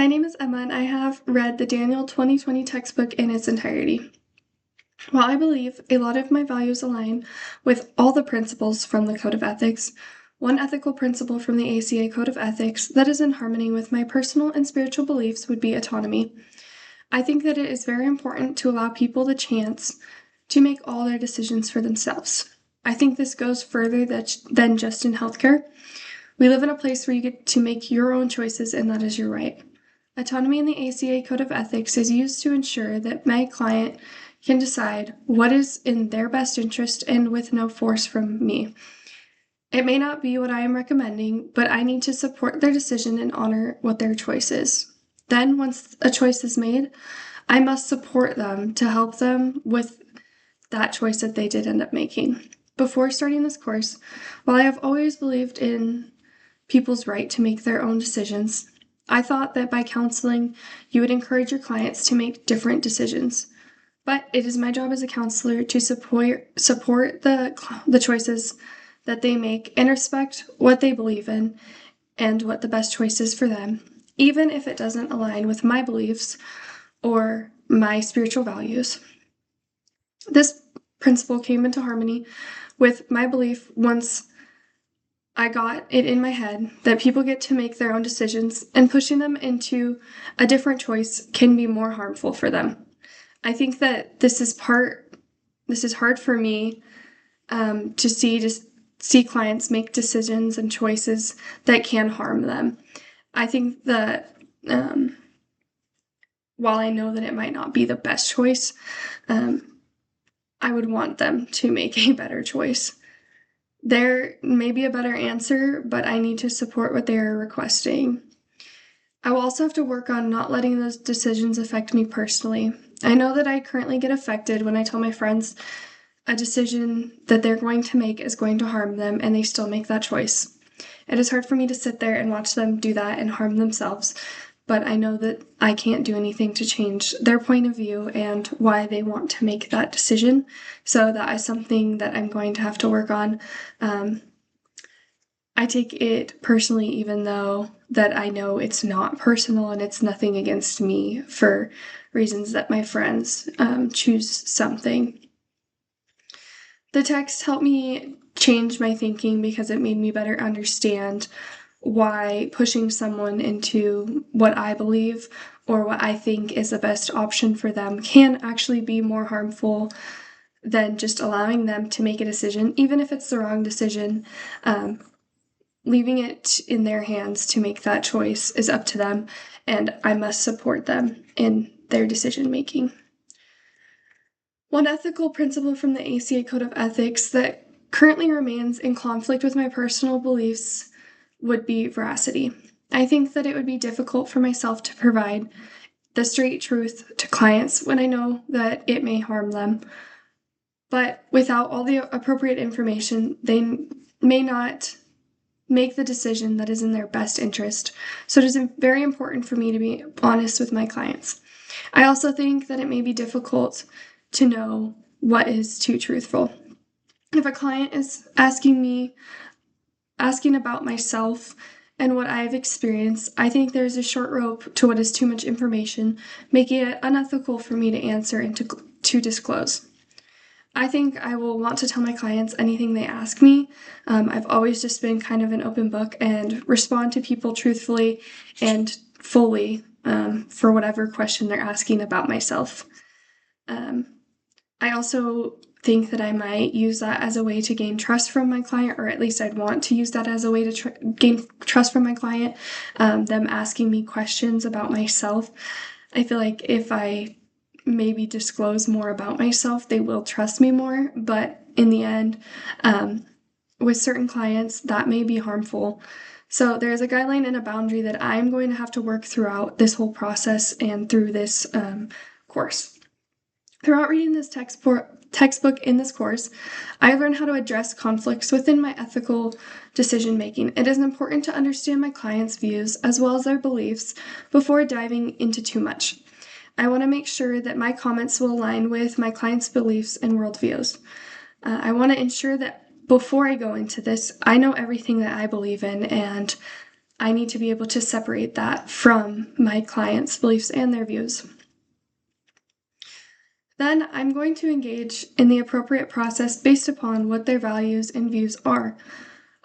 My name is Emma, and I have read the Daniel 2020 textbook in its entirety. While I believe a lot of my values align with all the principles from the Code of Ethics, one ethical principle from the ACA Code of Ethics that is in harmony with my personal and spiritual beliefs would be autonomy. I think that it is very important to allow people the chance to make all their decisions for themselves. I think this goes further than just in healthcare. We live in a place where you get to make your own choices, and that is your right. Autonomy in the ACA Code of Ethics is used to ensure that my client can decide what is in their best interest and with no force from me. It may not be what I am recommending, but I need to support their decision and honor what their choice is. Then, once a choice is made, I must support them to help them with that choice that they did end up making. Before starting this course, while I have always believed in people's right to make their own decisions, I thought that by counseling, you would encourage your clients to make different decisions. But it is my job as a counselor to support the choices that they make and respect what they believe in and what the best choice is for them, even if it doesn't align with my beliefs or my spiritual values. This principle came into harmony with my belief once I got it in my head that people get to make their own decisions, and pushing them into a different choice can be more harmful for them. I think that this is hard for me to see clients make decisions and choices that can harm them. I think that while I know that it might not be the best choice, I would want them to make a better choice. There may be a better answer, but I need to support what they are requesting. I will also have to work on not letting those decisions affect me personally. I know that I currently get affected when I tell my friends a decision that they're going to make is going to harm them, and they still make that choice. It is hard for me to sit there and watch them do that and harm themselves, but I know that I can't do anything to change their point of view and why they want to make that decision. So that is something that I'm going to have to work on. I take it personally, even though that I know it's not personal and it's nothing against me for reasons that my friends choose something. The text helped me change my thinking because it made me better understand why pushing someone into what I believe or what I think is the best option for them can actually be more harmful than just allowing them to make a decision, even if it's the wrong decision. Leaving it in their hands to make that choice is up to them, and I must support them in their decision making. One ethical principle from the ACA Code of Ethics that currently remains in conflict with my personal beliefs would be veracity. I think that it would be difficult for myself to provide the straight truth to clients when I know that it may harm them. But without all the appropriate information, they may not make the decision that is in their best interest. So it is very important for me to be honest with my clients. I also think that it may be difficult to know what is too truthful. If a client is asking about myself and what I've experienced, I think there's a short rope to what is too much information, making it unethical for me to answer and to disclose. I think I will want to tell my clients anything they ask me. I've always just been kind of an open book and respond to people truthfully and fully for whatever question they're asking about myself. I also think that I might use that as a way to gain trust from my client, or at least I'd want to use that as a way to gain trust from my client, them asking me questions about myself. I feel like if I maybe disclose more about myself, they will trust me more, but in the end, with certain clients, that may be harmful. So there's a guideline and a boundary that I'm going to have to work throughout this whole process and through this course. Throughout reading this textbook in this course, I learned how to address conflicts within my ethical decision making. It is important to understand my clients' views as well as their beliefs before diving into too much. I want to make sure that my comments will align with my clients' beliefs and worldviews. I want to ensure that before I go into this, I know everything that I believe in, and I need to be able to separate that from my clients' beliefs and their views. Then I'm going to engage in the appropriate process based upon what their values and views are.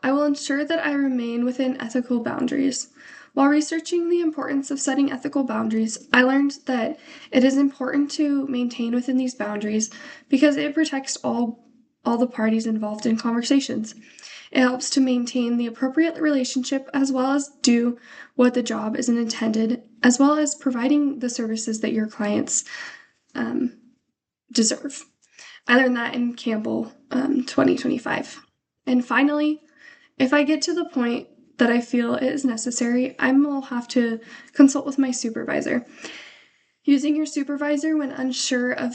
I will ensure that I remain within ethical boundaries. While researching the importance of setting ethical boundaries, I learned that it is important to maintain within these boundaries because it protects all the parties involved in conversations. It helps to maintain the appropriate relationship as well as do what the job is intended, as well as providing the services that your clients deserve. I learned that in Campbell 2025. And finally, if I get to the point that I feel it is necessary, I will have to consult with my supervisor. Using your supervisor when unsure of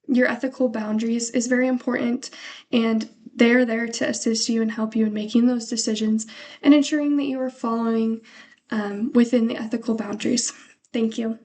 your ethical boundaries is very important, and they're there to assist you and help you in making those decisions and ensuring that you are following within the ethical boundaries. Thank you.